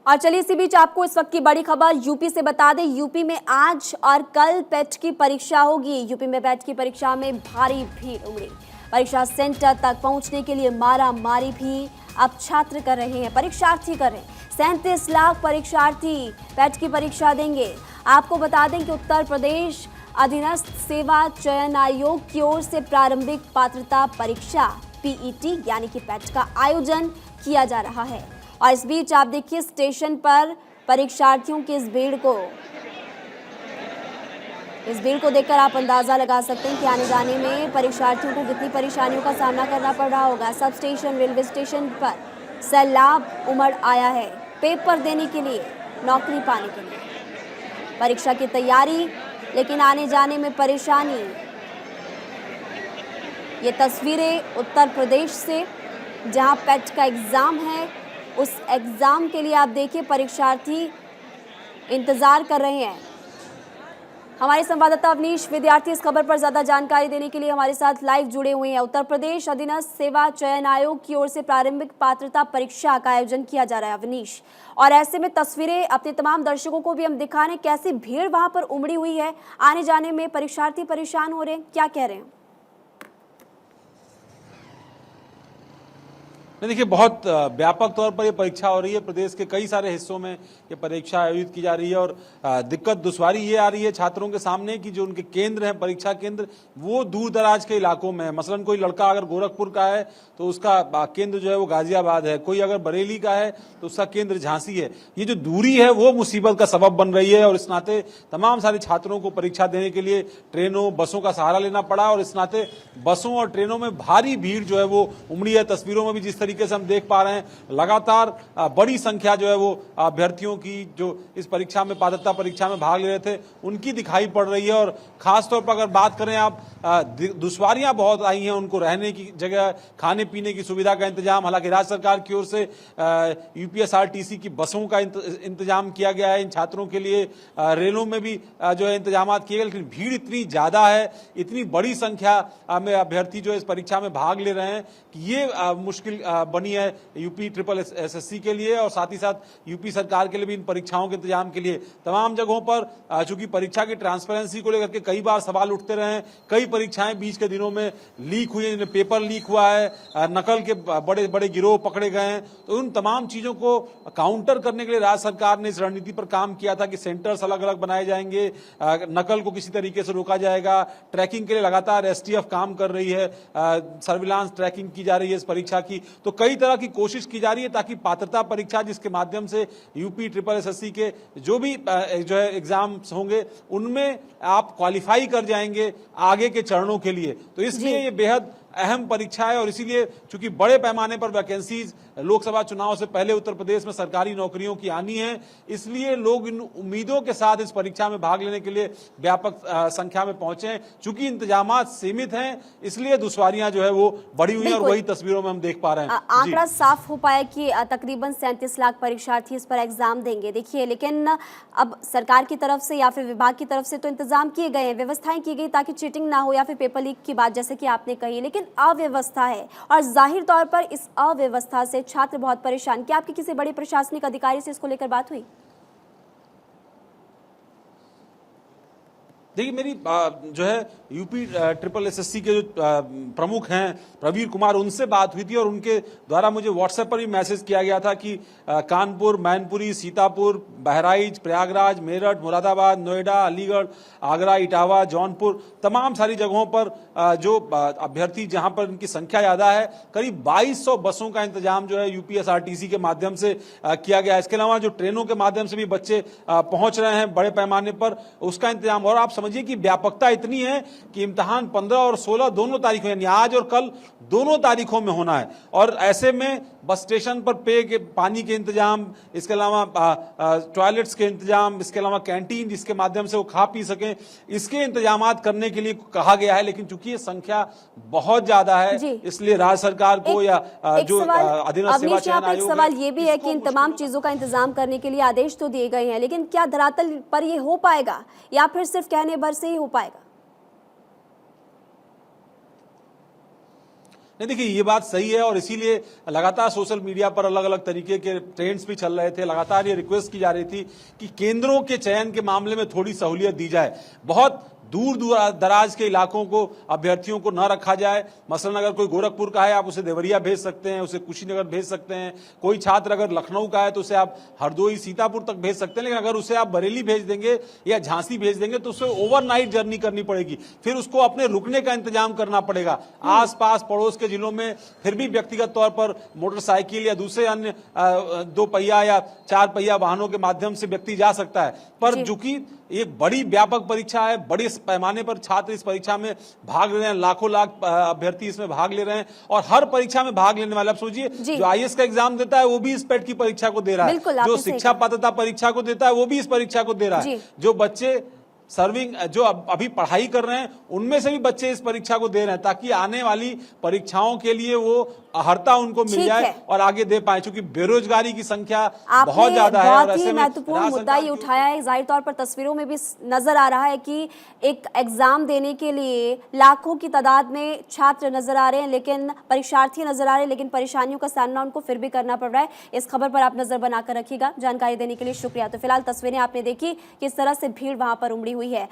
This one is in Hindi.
और चलिए इसी बीच आपको इस वक्त की बड़ी खबर यूपी से बता दें। यूपी में आज और कल पेट की परीक्षा होगी। यूपी में पेट की परीक्षा में भारी भीड़ उमड़ी। परीक्षा सेंटर तक पहुंचने के लिए मारा मारी भी अब छात्र कर रहे हैं, परीक्षार्थी कर रहे हैं। 37 लाख परीक्षार्थी पेट की परीक्षा देंगे। आपको बता दें कि उत्तर प्रदेश अधीनस्थ सेवा चयन आयोग की ओर से प्रारंभिक पात्रता परीक्षा पीईटी यानी कि पेट का आयोजन किया जा रहा है। और इस बीच आप देखिए स्टेशन पर परीक्षार्थियों की इस भीड़ को देखकर आप अंदाजा लगा सकते हैं कि आने जाने में परीक्षार्थियों को कितनी परेशानियों का सामना करना पड़ रहा होगा। सब स्टेशन, रेलवे स्टेशन पर सैलाब उमड़ आया है पेपर देने के लिए, नौकरी पाने के लिए, परीक्षा की तैयारी, लेकिन आने जाने में परेशानी। ये तस्वीरें उत्तर प्रदेश से जहां पेट का एग्जाम है, उस एग्जाम के लिए आप देखिए परीक्षार्थी इंतजार कर रहे हैं। हमारे संवाददाता अवनीश विद्यार्थी इस खबर पर ज्यादा जानकारी देने के लिए हमारे साथ लाइव जुड़े हुए हैं। उत्तर प्रदेश अधीनस्थ सेवा चयन आयोग की ओर से प्रारंभिक पात्रता परीक्षा का आयोजन किया जा रहा है अवनीश, और ऐसे में तस्वीरें अपने तमाम दर्शकों को भी हम दिखा रहे हैं कैसी भीड़ वहां पर उमड़ी हुई है। आने जाने में परीक्षार्थी परेशान हो रहे हैं, क्या कह रहे हैं? नहीं, देखिए बहुत व्यापक तौर पर ये परीक्षा हो रही है। प्रदेश के कई सारे हिस्सों में ये परीक्षा आयोजित की जा रही है और दिक्कत दुश्वारी ये आ रही है छात्रों के सामने कि जो उनके केंद्र हैं, परीक्षा केंद्र, वो दूर दराज के इलाकों में है। मसलन कोई लड़का अगर गोरखपुर का है तो उसका केंद्र जो है वो गाजियाबाद है, कोई अगर बरेली का है तो उसका केंद्र झांसी है। ये जो दूरी है वो मुसीबत का सबब बन रही है और इस नाते तमाम सारे छात्रों को परीक्षा देने के लिए ट्रेनों, बसों का सहारा लेना पड़ा और इस नाते बसों और ट्रेनों में भारी भीड़ जो है वो उमड़ी है। तस्वीरों में भी जिस तरीके से हम देख पा रहे हैं, लगातार बड़ी संख्या जो है वो अभ्यर्थियों की जो इस परीक्षा में, पात्रता परीक्षा में भाग ले रहे थे, उनकी दिखाई पड़ रही है। और खासतौर पर अगर बात करें आप, दुश्वारियां बहुत आई हैं उनको रहने की जगह, खाने पीने की सुविधा का इंतजाम। हालांकि राज्य सरकार की ओर से यूपीएसआरटीसी की बसों का इंतजाम किया गया है इन छात्रों के लिए, रेलों में भी जो है इंतजाम किए गए, लेकिन भीड़ इतनी ज्यादा है, इतनी बड़ी संख्या में अभ्यर्थी जो इस परीक्षा में भाग ले रहे हैं कि ये मुश्किल बनी है यूपी ट्रिपल एसएससी के लिए और साथ ही साथ यूपी सरकार के लिए भी इन परीक्षाओं के इंतजाम के लिए। तमाम जगहों पर चूंकि परीक्षा की ट्रांसपेरेंसी को लेकर के कई बार सवाल उठते रहे हैं, कई परीक्षाएं बीच के दिनों में लीक हुई हैं, पेपर लीक हुआ है, नकल के बड़े बड़े गिरोह पकड़े गए हैं। तो उन तमाम चीजों को काउंटर करने के लिए राज्य सरकार ने इस रणनीति पर काम किया था कि सेंटर्स अलग अलग बनाए जाएंगे, नकल को किसी तरीके से रोका जाएगा। ट्रैकिंग के लिए लगातार एसटीएफ काम कर रही है, सर्विलांस ट्रैकिंग की जा रही है इस परीक्षा की। तो कई तरह की कोशिश की जा रही है ताकि पात्रता परीक्षा, जिसके माध्यम से यूपी ट्रिपल एसएससी के जो भी जो है एग्जाम्स होंगे उनमें आप क्वालिफाई कर जाएंगे आगे के चरणों के लिए। तो इसलिए ये बेहद अहम परीक्षा है और इसीलिए चूंकि बड़े पैमाने पर वैकेंसीज लोकसभा चुनाव से पहले उत्तर प्रदेश में सरकारी नौकरियों की आनी है, इसलिए लोग इन उम्मीदों के साथ इस परीक्षा में भाग लेने के लिए व्यापक संख्या में पहुंचे हैं। चूंकि इंतजामात सीमित हैं, इसलिए दुश्वारियां जो है वो बढ़ी हुई हैं और वही तस्वीरों में हम देख पा रहे हैं। आंकड़ा साफ हो पाया कि तकरीबन 37 लाख परीक्षार्थी इस पर एग्जाम देंगे। देखिए, लेकिन अब सरकार की तरफ से या फिर विभाग की तरफ से तो इंतजाम किए गए हैं, व्यवस्थाएं की गई ताकि चीटिंग ना हो या फिर पेपर लीक की बात जैसे कि आपने कही, लेकिन अव्यवस्था है और जाहिर तौर पर इस अव्यवस्था से छात्र बहुत परेशान। क्या आपकी किसी बड़े प्रशासनिक अधिकारी से इसको लेकर बात हुई? देखिए, मेरी जो है यूपी ट्रिपल एसएससी के जो प्रमुख हैं प्रवीर कुमार, उनसे बात हुई थी और उनके द्वारा मुझे व्हाट्सएप पर भी मैसेज किया गया था कि कानपुर, मैनपुरी, सीतापुर, बहराइच, प्रयागराज, मेरठ, मुरादाबाद, नोएडा, अलीगढ़, आगरा, इटावा, जौनपुर, तमाम सारी जगहों पर जो अभ्यर्थी जहां पर इनकी संख्या ज्यादा है, करीब 2200 बसों का इंतजाम जो है यूपीएसआरटीसी के माध्यम से किया गया। इसके अलावा जो ट्रेनों के माध्यम से भी बच्चे पहुंच रहे हैं बड़े पैमाने पर, उसका इंतजाम। और आप समझिए कि व्यापकता इतनी है कि इम्तिहान 15 और 16 दोनों तारीखों, यानी आज और कल दोनों तारीखों में होना है। और ऐसे में बस स्टेशन पर पानी के इंतजाम, इसके अलावा टॉयलेट्स के इंतजाम, इसके अलावा कैंटीन जिसके माध्यम से वो खा पी सकें, इसके इंतजामात करने के लिए कहा गया है। लेकिन चूंकि ये संख्या बहुत ज्यादा है, इसलिए राज्य सरकार को या जो अधीनस्थ सेवा चयन आयोग, एक सवाल ये भी है कि इन तमाम चीजों का इंतजाम करने के लिए आदेश तो दिए गए हैं, लेकिन क्या धरातल पर ये हो पाएगा या फिर सिर्फ कहने भर से ही हो पाएगा? नहीं, देखिए ये बात सही है और इसीलिए लगातार सोशल मीडिया पर अलग अलग तरीके के ट्रेंड्स भी चल रहे थे। लगातार ये रिक्वेस्ट की जा रही थी कि केंद्रों के चयन के मामले में थोड़ी सहूलियत दी जाए। बहुत दूर दराज के इलाकों को अभ्यर्थियों को न रखा जाए। मसलन अगर कोई गोरखपुर का है, आप उसे देवरिया भेज सकते हैं, उसे कुशीनगर भेज सकते हैं। कोई छात्र अगर लखनऊ का है तो उसे आप हरदोई, सीतापुर तक भेज सकते हैं। लेकिन अगर उसे आप बरेली भेज देंगे या झांसी भेज देंगे तो उसे ओवरनाइट जर्नी करनी पड़ेगी, फिर उसको अपने रुकने का इंतजाम करना पड़ेगा। आसपास पड़ोस के जिलों में फिर भी व्यक्तिगत तौर पर मोटरसाइकिल या दूसरे अन्य 2 पहिया या 4 पहिया वाहनों के माध्यम से व्यक्ति जा सकता है। पर चूंकि एक बड़ी व्यापक परीक्षा है, बड़े पैमाने पर छात्र इस परीक्षा में भाग ले रहे हैं, लाखों लाख अभ्यर्थी इसमें भाग ले रहे हैं और हर परीक्षा में भाग लेने वाले, आप सोचिए जो आईएएस का एग्जाम देता है वो भी इस पेट की परीक्षा को दे रहा है, जो शिक्षा पात्रता परीक्षा को देता है वो भी इस परीक्षा को दे रहा है, जो बच्चे सर्विंग जो अभी पढ़ाई कर रहे हैं उनमें से भी बच्चे इस परीक्षा को दे रहे हैं, ताकि आने वाली परीक्षाओं के लिए वो अर्हता उनको मिल जाए और आगे दे पाए। क्योंकि बेरोजगारी की संख्या बहुत ज्यादा है और ऐसे में महत्वपूर्ण मुद्दा ये उठाया है। जाहिर तौर पर तस्वीरों में भी नजर आ रहा है कि एक एग्जाम देने के लिए लाखों की तादाद में छात्र नजर आ रहे हैं, लेकिन परीक्षार्थी नजर आ रहे हैं, लेकिन परेशानियों का सामना उनको फिर भी करना पड़ रहा है। इस खबर पर आप नजर बनाकर रखिएगा। जानकारी देने के लिए शुक्रिया। तो फिलहाल तस्वीरें आपने देखी किस तरह से भीड़ वहां पर उमड़ी हुई है।